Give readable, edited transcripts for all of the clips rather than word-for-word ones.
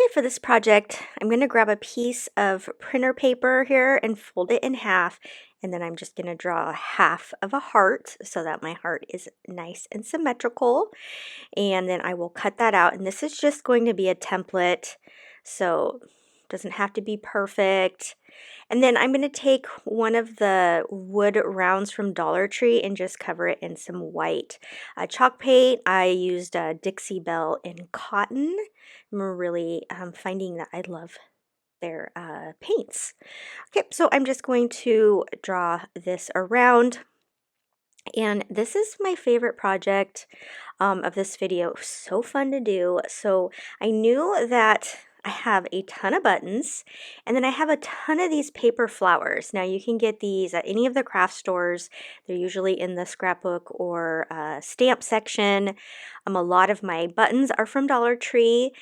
Okay, for this project, I'm going to grab a piece of printer paper here and fold it in half. And then I'm just going to draw half of a heart so that my heart is nice and symmetrical. And then I will cut that out. And this is just going to be a template, so it doesn't have to be perfect. And then I'm going to take one of the wood rounds from Dollar Tree and just cover it in some white chalk paint. I used Dixie in cotton. I'm really finding that I love their paints. Okay, so I'm just going to draw this around. And this is my favorite project of this video. So fun to do. So I knew that I have a ton of buttons, and then I have a ton of these paper flowers. Now you can get these at any of the craft stores. They're usually in the scrapbook or stamp section. A lot of my buttons are from Dollar Tree.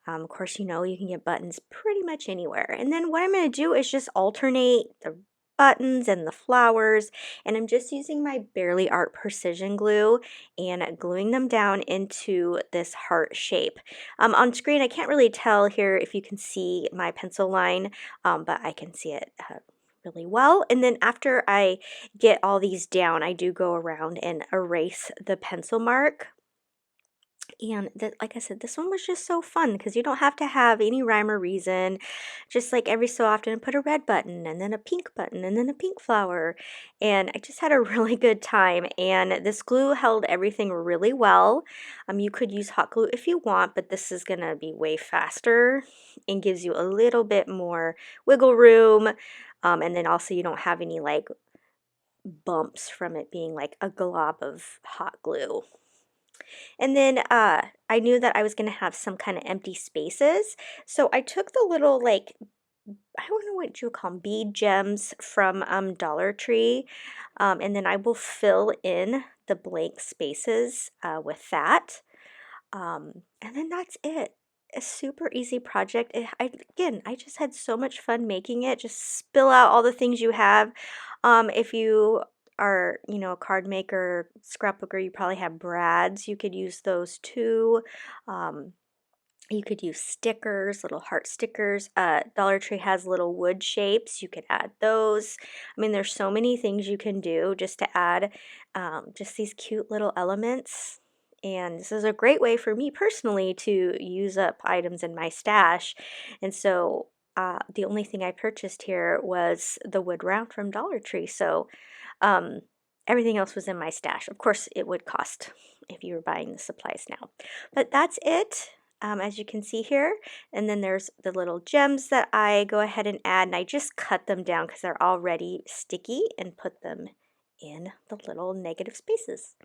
Of course, you know, you can get buttons pretty much anywhere. And then what I'm going to do is just alternate the buttons and the flowers, and I'm just using my Barely Art precision glue and gluing them down into this heart shape. On screen I can't really tell here if you can see my pencil line, but I can see it really well. And then after I get all these down, I do go around and erase the pencil mark. And like I said, this one was just so fun because you don't have to have any rhyme or reason. Just like every so often, put a red button and then a pink button and then a pink flower. And I just had a really good time. And this glue held everything really well. You could use hot glue if you want, but this is going to be way faster and gives you a little bit more wiggle room. And then also you don't have any like bumps from it being like a glob of hot glue. And then I knew that I was going to have some kind of empty spaces. So I took the little, like, I don't know what you would call them, bead gems from Dollar Tree. And then I will fill in the blank spaces with that. And then that's it. A super easy project. Again, I just had so much fun making it. Just spill out all the things you have. If you are, you know, a card maker, scrapbooker, you probably have brads. You could use those too. Um, you could use stickers, little heart stickers. Dollar Tree has little wood shapes. You could add those. I mean, there's so many things you can do just to add just these cute little elements. And this is a great way for me personally to use up items in my stash. And so the only thing I purchased here was the wood round from Dollar Tree. So um, everything else was in my stash. Of course, it would cost if you were buying the supplies now. But that's it. As you can see here, and then there's the little gems that I go ahead and add, and I just cut them down because they're already sticky and put them in the little negative spaces.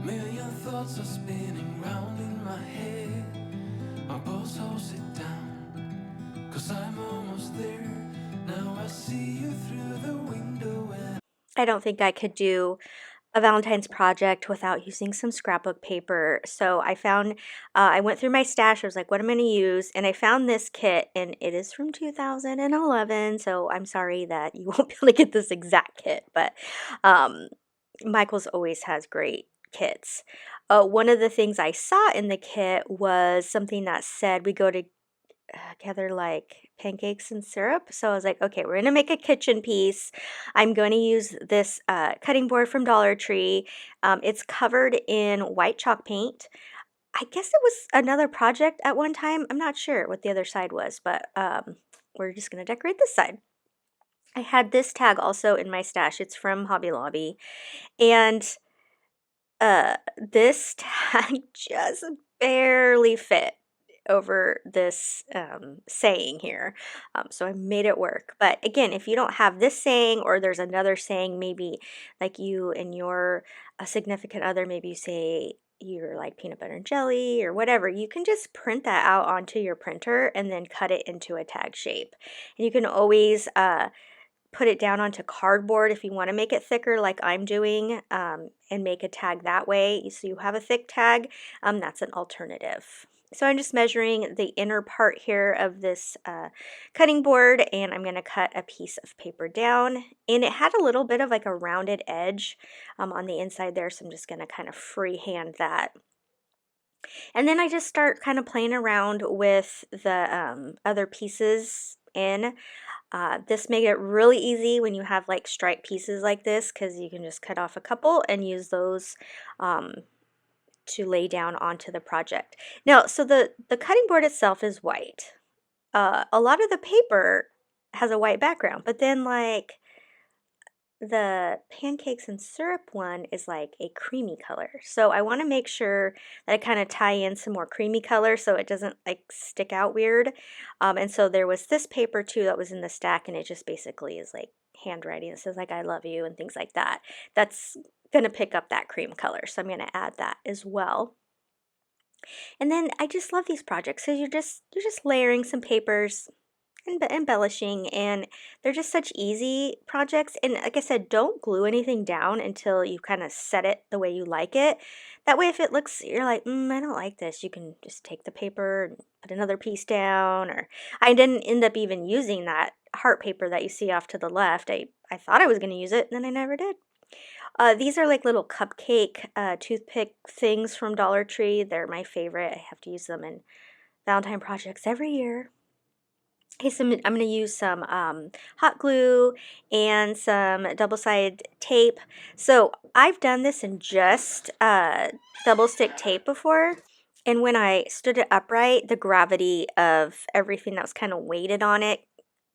Million thoughts are spinning round in my head. My boss holds it down, 'cause I'm almost there. Now I see you through the window and I don't think I could do a Valentine's project without using some scrapbook paper. So I found, I went through my stash. I was like, what am I going to use? And I found this kit, and it is from 2011. So I'm sorry that you won't be able to get this exact kit, but um, Michael's always has great kits. One of the things I saw in the kit was something that said we go together like pancakes and syrup. So I was like, okay, we're gonna make a kitchen piece. I'm going to use this cutting board from Dollar Tree. It's covered in white chalk paint. I guess it was another project at one time. I'm not sure what the other side was, but we're just gonna decorate this side. I had this tag also in my stash. It's from Hobby Lobby. And this tag just barely fit over this saying here. So I made it work. But again, if you don't have this saying or there's another saying, maybe like you and your significant other, maybe you say you're like peanut butter and jelly or whatever, you can just print that out onto your printer and then cut it into a tag shape. And you can always put it down onto cardboard if you want to make it thicker like I'm doing, and make a tag that way so you have a thick tag. That's an alternative. So I'm just measuring the inner part here of this cutting board, and I'm going to cut a piece of paper down. And it had a little bit of like a rounded edge on the inside there, so I'm just going to kind of freehand that. And then I just start kind of playing around with the other pieces in. This made it really easy when you have like striped pieces like this, because you can just cut off a couple and use those um, to lay down onto the project. Now, so the cutting board itself is white. A lot of the paper has a white background, but then like the pancakes and syrup one is like a creamy color. So I want to make sure that I kind of tie in some more creamy color so it doesn't like stick out weird. And so there was this paper too that was in the stack, and it just basically is like handwriting. It says like I love you and things like that. That's going to pick up that cream color. So I'm going to add that as well. And then I just love these projects because you're just layering some papers and embellishing, and they're just such easy projects. And like I said, don't glue anything down until you kind of set it the way you like it. That way, if it looks, you're like, I don't like this, you can just take the paper and put another piece down. Or I didn't end up even using that heart paper that you see off to the left. I thought I was going to use it, and then I never did. These are like little cupcake toothpick things from Dollar Tree. They're my favorite. I have to use them in Valentine projects every year. Okay, so I'm going to use some hot glue and some double-sided tape. So I've done this in just double stick tape before. And when I stood it upright, the gravity of everything that was kind of weighted on it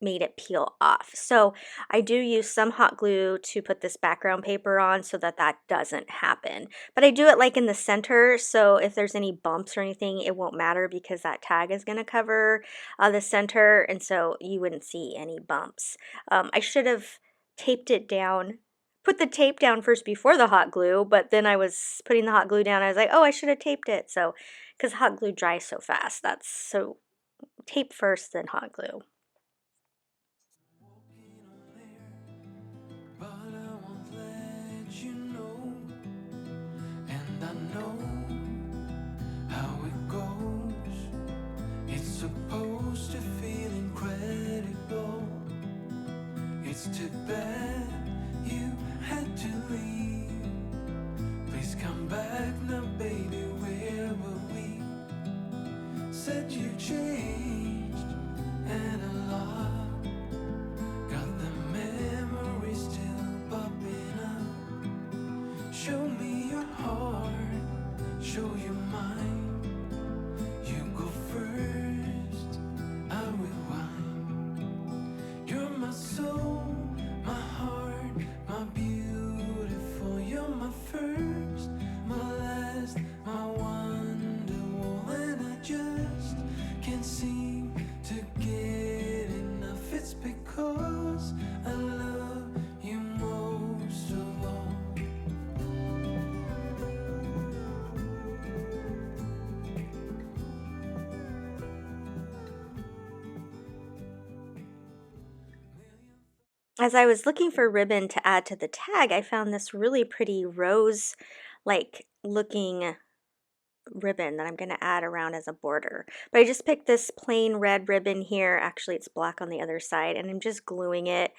made it peel off. So I do use some hot glue to put this background paper on so that that doesn't happen. But I do it like in the center, so if there's any bumps or anything, it won't matter because that tag is going to cover the center, and so you wouldn't see any bumps. I should have taped it down, put the tape down first before the hot glue, but then I was putting the hot glue down. I was like, oh, I should have taped it. So, because hot glue dries so fast, that's so tape first, then hot glue. But I won't let you know, and I know how it goes. It's supposed to feel incredible. It's too bad you had to leave. Please come back now, baby, where were we? Said you changed and a lot. Got the memories still popping up. Show me your heart, show you mine. You go first, I will whine. You're my soul, my heart, my beautiful. You're my first, my last, my wonderful. And I just can't seem to get enough. It's because I love you most of all. As I was looking for ribbon to add to the tag, I found this really pretty rose like looking ribbon that I'm going to add around as a border. But I just picked this plain red ribbon here. Actually, it's black on the other side, and I'm just gluing it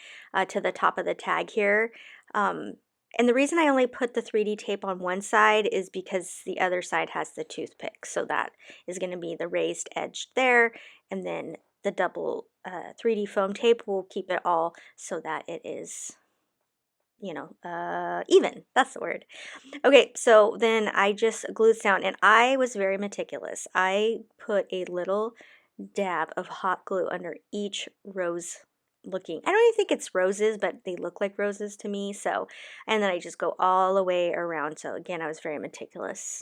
to the top of the tag here. And the reason I only put the 3D tape on one side is because the other side has the toothpick. So that is going to be the raised edge there, and then the double 3D foam tape will keep it all so that it is, even. That's the word. Okay, so then I just glued this down, and I was very meticulous. I put a little dab of hot glue under each rose looking. I don't even think it's roses, but they look like roses to me. So, and then I just go all the way around. So again, I was very meticulous.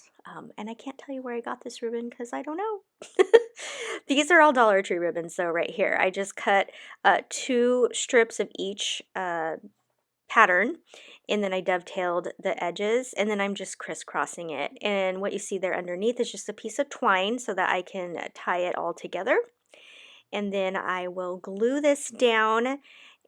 And I can't tell you where I got this ribbon because I don't know. These are all Dollar Tree ribbons. So right here, I just cut 2 strips of each pattern, and then I dovetailed the edges, and then I'm just crisscrossing it. And what you see there underneath is just a piece of twine so that I can tie it all together. And then I will glue this down,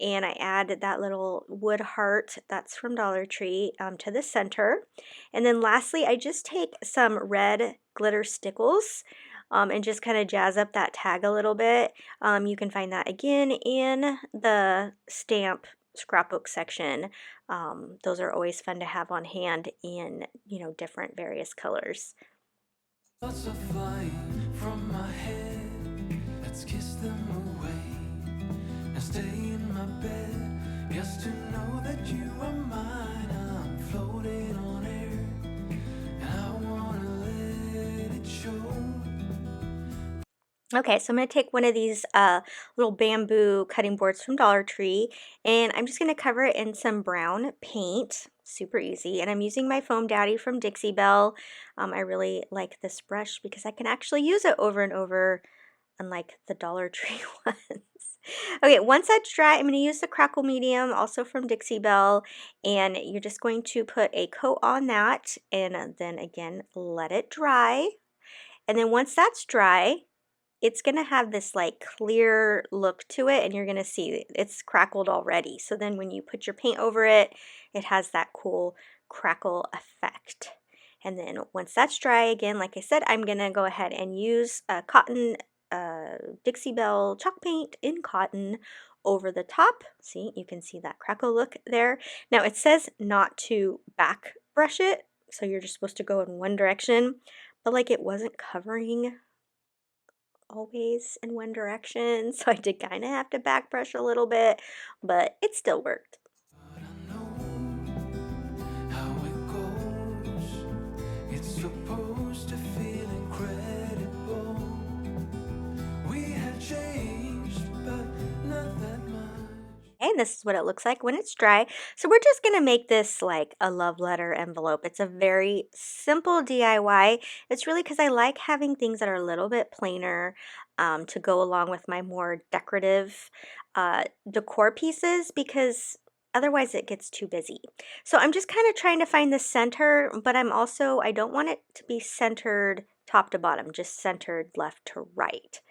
and I add that little wood heart that's from Dollar Tree to the center. And then lastly, I just take some red glitter stickles and just kind of jazz up that tag a little bit. You can find that again in the stamp scrapbook section. Those are always fun to have on hand in, different various colors. Thoughts are flying from my head. Let's kiss them away and stay in my bed. Just to know that you are mine. I'm floating on air, and I wanna let it show. Okay, so I'm going to take one of these little bamboo cutting boards from Dollar Tree, and I'm just going to cover it in some brown paint. Super easy. And I'm using my Foam Daddy from Dixie Belle. I really like this brush because I can actually use it over and over, unlike the Dollar Tree ones. Okay, once that's dry, I'm going to use the Crackle Medium, also from Dixie Belle, and you're just going to put a coat on that, and then again, let it dry. And then once that's dry, it's going to have this like clear look to it, and you're going to see it's crackled already. So then when you put your paint over it, it has that cool crackle effect. And then once that's dry, again, like I said, I'm going to go ahead and use a cotton Dixie Belle chalk paint in cotton over the top. See, you can see that crackle look there. Now it says not to back brush it, so you're just supposed to go in one direction, but like it wasn't covering always in one direction, so I did kind of have to back brush a little bit, but it still worked. But I know how it goes. It's supposed to feel incredible. We have changed, but not that much. And this is what it looks like when it's dry. So we're just going to make this like a love letter envelope. It's a very simple DIY. It's really because I like having things that are a little bit plainer to go along with my more decorative decor pieces, because otherwise it gets too busy. So I'm just kind of trying to find the center, but I don't want it to be centered top to bottom, just centered left to right.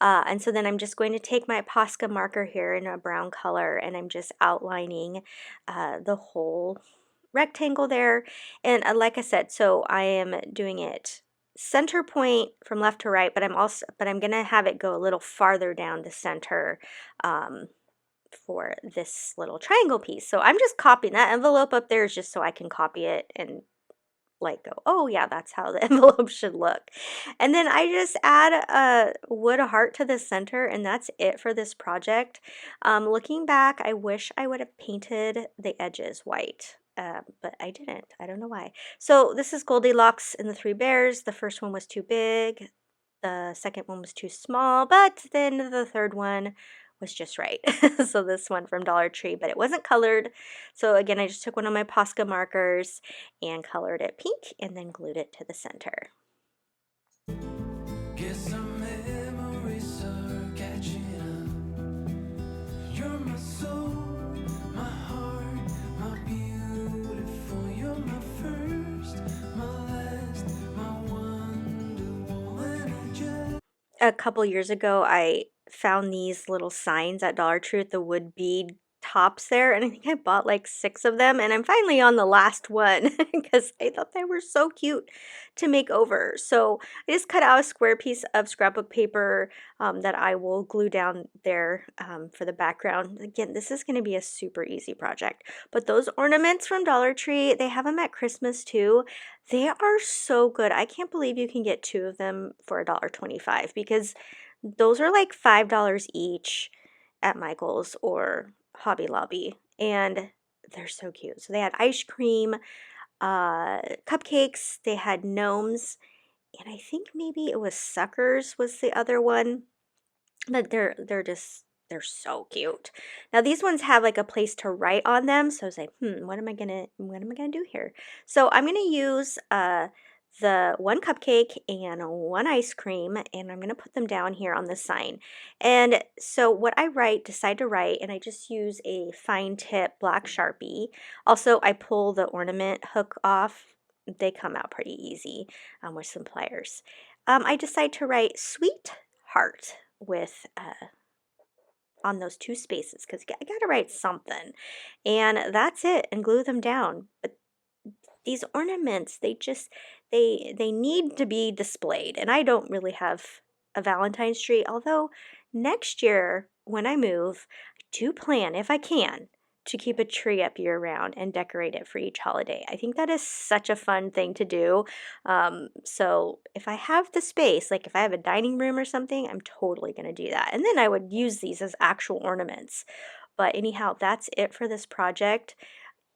And so then I'm just going to take my Posca marker here in a brown color, and I'm just outlining the whole rectangle there. And like I said, so I am doing it center point from left to right, but I'm gonna have it go a little farther down the center for this little triangle piece. So I'm just copying that envelope up there, is just so I can copy it and like go, oh yeah, that's how the envelope should look. And then I just add a wood heart to the center, and that's it for this project. Looking back, I wish I would have painted the edges white. But I didn't. I don't know why. So this is Goldilocks and the Three Bears. The first one was too big. The second one was too small, but then the third one was just right. So this one from Dollar Tree, but it wasn't colored. So again, I just took one of my Posca markers and colored it pink and then glued it to the center. Guess our memories are catching up. You're my soul, my heart, my beautiful. You're my first, my last, my wonderful, and I just. A couple years ago, I found these little signs at Dollar Tree with the wood bead tops there, and I think I bought like 6 of them, and I'm finally on the last one because I thought they were so cute to make over. So I just cut out a square piece of scrapbook paper that I will glue down there for the background. Again, this is going to be a super easy project, but those ornaments from Dollar Tree, they have them at Christmas too. They are so good. I can't believe you can get 2 of them for $1.25, because those are like $5 each at Michael's or Hobby Lobby, and they're so cute. So they had ice cream, cupcakes, they had gnomes, and I think maybe it was suckers was the other one. But they're so cute. Now these ones have like a place to write on them, so I was like, what am I gonna do here? So I'm gonna use the one cupcake and one ice cream, and I'm gonna put them down here on the sign. And so what decide to write, and I just use a fine tip black Sharpie. Also, I pull the ornament hook off. They come out pretty easy with some pliers. I decide to write sweetheart with on those 2 spaces, because I gotta write something, and that's it, and glue them down. But these ornaments, they need to be displayed. And I don't really have a Valentine's tree, although next year when I move, I do plan, if I can, to keep a tree up year round and decorate it for each holiday. I think that is such a fun thing to do. So if I have the space, like if I have a dining room or something, I'm totally going to do that. And then I would use these as actual ornaments. But anyhow, that's it for this project.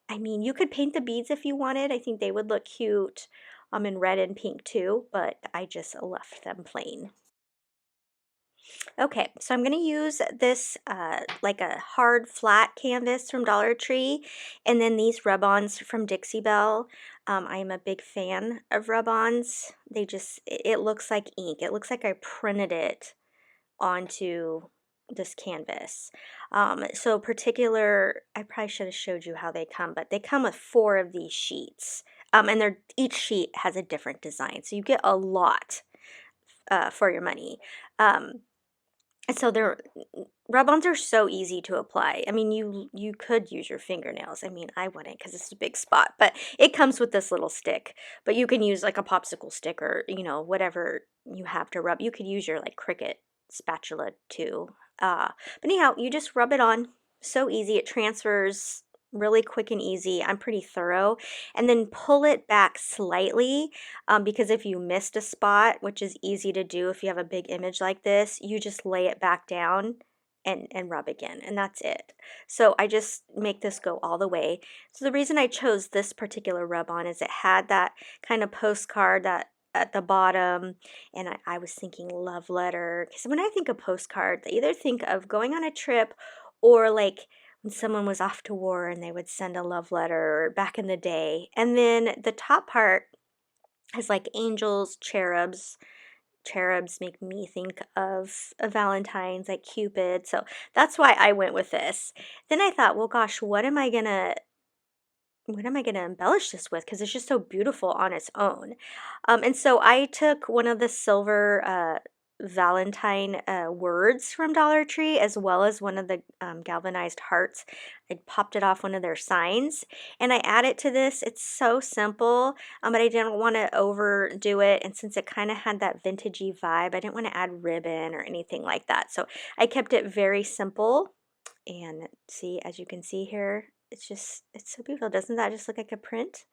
I mean, you could paint the beads if you wanted. I think they would look cute in red and pink too, but I just left them plain. Okay, so I'm going to use this like a hard flat canvas from Dollar Tree, and then these rub-ons from Dixie Belle. I am a big fan of rub-ons. It looks like ink. It looks like I printed it onto this canvas. So particular, I probably should have showed you how they come, but they come with 4 of these sheets. And each sheet has a different design, so you get a lot for your money. And so they're rub-ons are so easy to apply. I mean, you could use your fingernails. I mean, I wouldn't because it's a big spot, but it comes with this little stick. But you can use like a popsicle stick or, whatever you have to rub. You could use your like Cricut spatula too. But anyhow, you just rub it on. So easy. It transfers really quick and easy. I'm pretty thorough. And then pull it back slightly because if you missed a spot, which is easy to do if you have a big image like this, you just lay it back down and rub again, and that's it. So I just make this go all the way. So the reason I chose this particular rub-on is it had that kind of postcard that at the bottom, and I was thinking love letter, because when I think of postcards, I either think of going on a trip or like when someone was off to war and they would send a love letter back in the day. And then the top part has like angels, cherubs. Cherubs make me think of a Valentine's, like Cupid. So that's why I went with this. Then I thought, well, gosh, what am I gonna embellish this with? Because it's just so beautiful on its own. And so I took one of the silver Valentine words from Dollar Tree, as well as one of the galvanized hearts. I popped it off one of their signs, and I added to this. It's so simple, but I didn't want to overdo it. And since it kind of had that vintagey vibe, I didn't want to add ribbon or anything like that. So I kept it very simple. And see, as you can see here, it's so beautiful. Doesn't that just look like a print?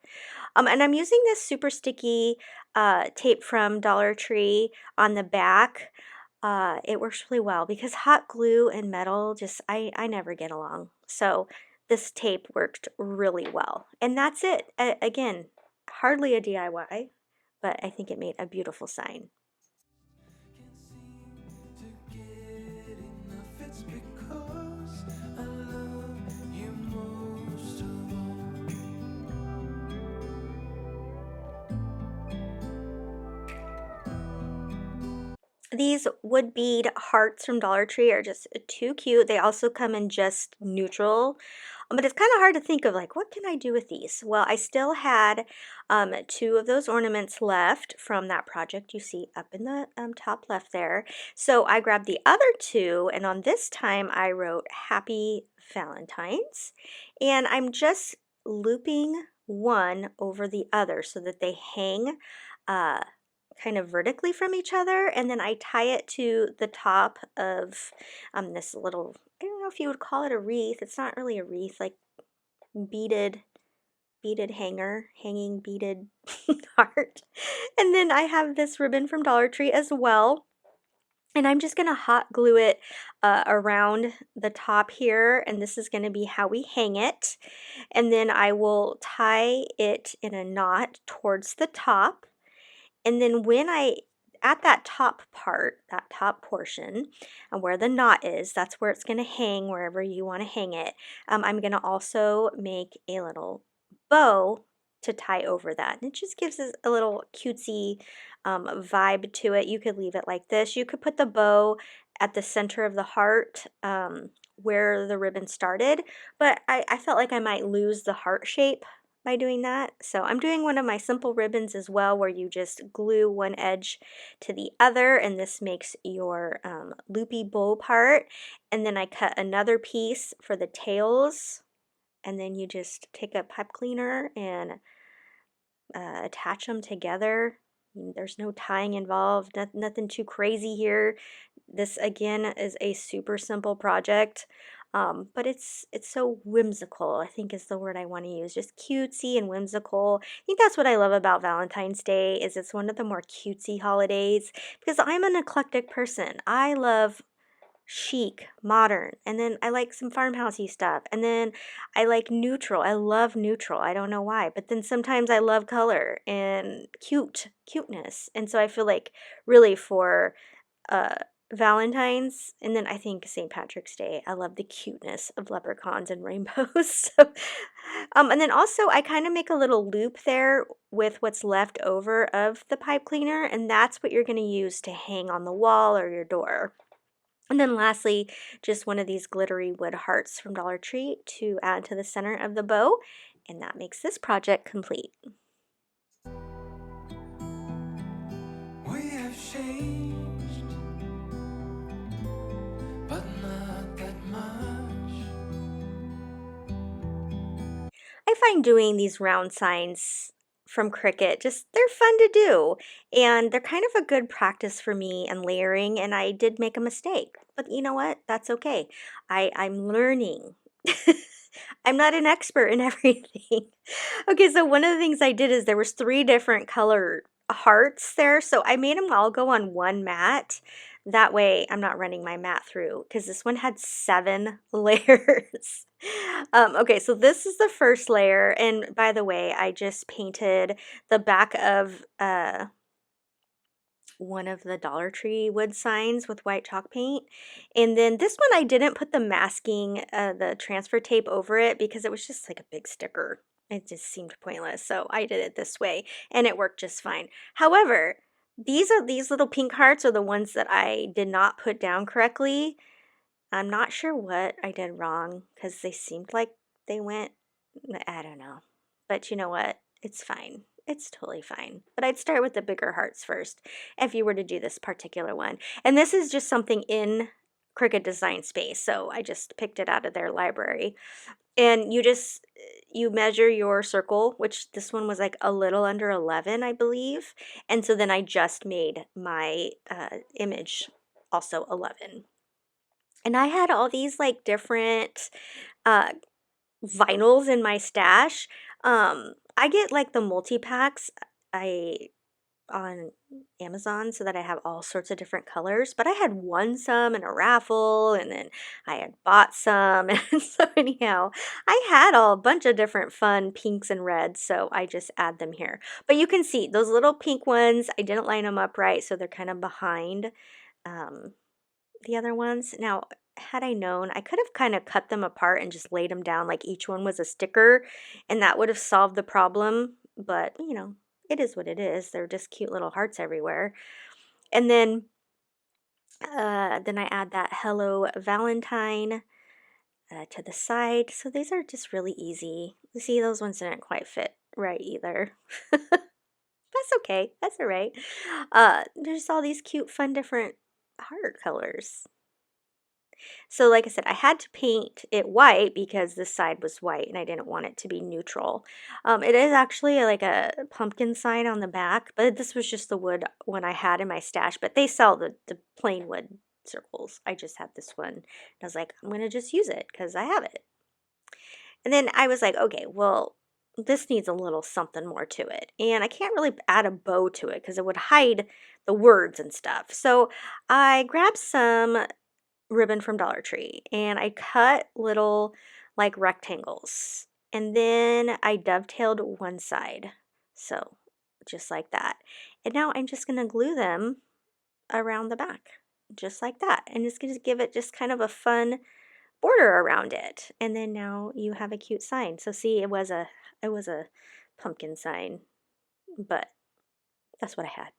And I'm using this super sticky tape from Dollar Tree on the back. It works really well because hot glue and metal I never get along. So this tape worked really well. And that's it. Again, hardly a DIY, but I think it made a beautiful sign. Can't seem to get enough. It's because I love you most of all. These wood bead hearts from Dollar Tree are just too cute. They also come in just neutral. But it's kind of hard to think of like, what can I do with these? Well, I still had 2 of those ornaments left from that project you see up in the top left there. So I grabbed the other 2, and on this time I wrote Happy Valentines. And I'm just looping one over the other so that they hang uh, kind of vertically from each other, and then I tie it to the top of this little, I don't know if you would call it a wreath. It's not really a wreath, like beaded hanging beaded heart. And then I have this ribbon from Dollar Tree as well. And I'm just going to hot glue it around the top here, and this is going to be how we hang it. And then I will tie it in a knot towards the top. And then at that top part, that top portion, and where the knot is, that's where it's going to hang, wherever you want to hang it. I'm going to also make a little bow to tie over that. And it just gives us a little cutesy vibe to it. You could leave it like this. You could put the bow at the center of the heart where the ribbon started, but I felt like I might lose the heart shape by doing that. So I'm doing one of my simple ribbons as well, where you just glue one edge to the other, and this makes your loopy bow part. And then I cut another piece for the tails, and then you just take a pipe cleaner and attach them together. There's no tying involved, nothing too crazy here. This again is a super simple project, but it's so whimsical, I think is the word I want to use. Just cutesy and whimsical. I think that's what I love about Valentine's Day is it's one of the more cutesy holidays because I'm an eclectic person. I love chic, modern, and then I like some farmhousey stuff, and then I like neutral. I love neutral. I don't know why, but then sometimes I love color and cuteness, and so I feel like really for uh Valentine's, and then I think St. Patrick's Day, I love the cuteness of leprechauns and rainbows. So, and then also I kind of make a little loop there with what's left over of the pipe cleaner, and that's what you're going to use to hang on the wall or your door. And then lastly, just one of these glittery wood hearts from Dollar Tree to add to the center of the bow, and that makes this project complete. We have changed, but not that much. I find doing these round signs from Cricut just they're fun to do, and they're kind of a good practice for me and layering, and I did make a mistake. But you know what? That's okay. I'm learning. I'm not an expert in everything. Okay, so one of the things I did is there was three different color hearts there, so I made them all go on one mat. That way I'm not running my mat through because this one had 7 layers. Okay, so this is the first layer, and by the way, I just painted the back of one of the Dollar Tree wood signs with white chalk paint. And then this one I didn't put the masking, the transfer tape over it because it was just like a big sticker. It just seemed pointless. So I did it this way and it worked just fine. However, these little pink hearts are the ones that I did not put down correctly. I'm not sure what I did wrong because they seemed like they went, I don't know. But you know what? It's fine. It's totally fine. But I'd start with the bigger hearts first if you were to do this particular one. And this is just something in Cricut Design Space. So I just picked it out of their library. And you measure your circle, which this one was like a little under 11, I believe. And so then I just made my image also 11. And I had all these like different uh, vinyls in my stash. I get like the multi-packs I on Amazon so that I have all sorts of different colors, but I had won some in a raffle and then I had bought some and so anyhow, I had a bunch of different fun pinks and reds, so I just add them here. But you can see those little pink ones, I didn't line them up right, so they're kind of behind um, the other ones. Now, had I known, I could have kind of cut them apart and just laid them down like each one was a sticker, and that would have solved the problem. But, it is what it is. They're just cute little hearts everywhere. And then I add that Hello Valentine to the side. So these are just really easy. See, those ones didn't quite fit right either. That's okay. That's all right. There's all these cute, fun, different heart colors. So like I said, I had to paint it white because this side was white and I didn't want it to be neutral. It is actually like a pumpkin sign on the back, but this was just the wood one I had in my stash, but they sell the plain wood circles. I just had this one. And I was like, I'm going to just use it because I have it. And then I was like, okay, well, this needs a little something more to it. And I can't really add a bow to it because it would hide the words and stuff. So I grabbed some ribbon from Dollar Tree and I cut little like rectangles and then I dovetailed one side. So just like that. And now I'm just going to glue them around the back just like that. And it's going to give it just kind of a fun border around it. And then now you have a cute sign. So see, it was a pumpkin sign, but that's what I had.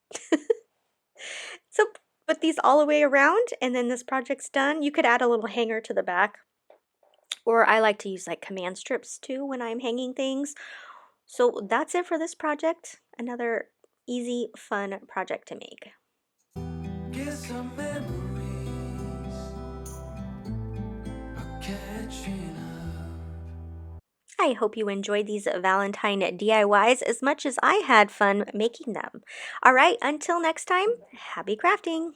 So put these all the way around and then this project's done. You could add a little hanger to the back, or I like to use like command strips too when I'm hanging things. So that's it for this project. Another easy, fun project to make. Guess some memories are catching up. I hope you enjoyed these Valentine DIYs as much as I had fun making them. All right, until next time, happy crafting!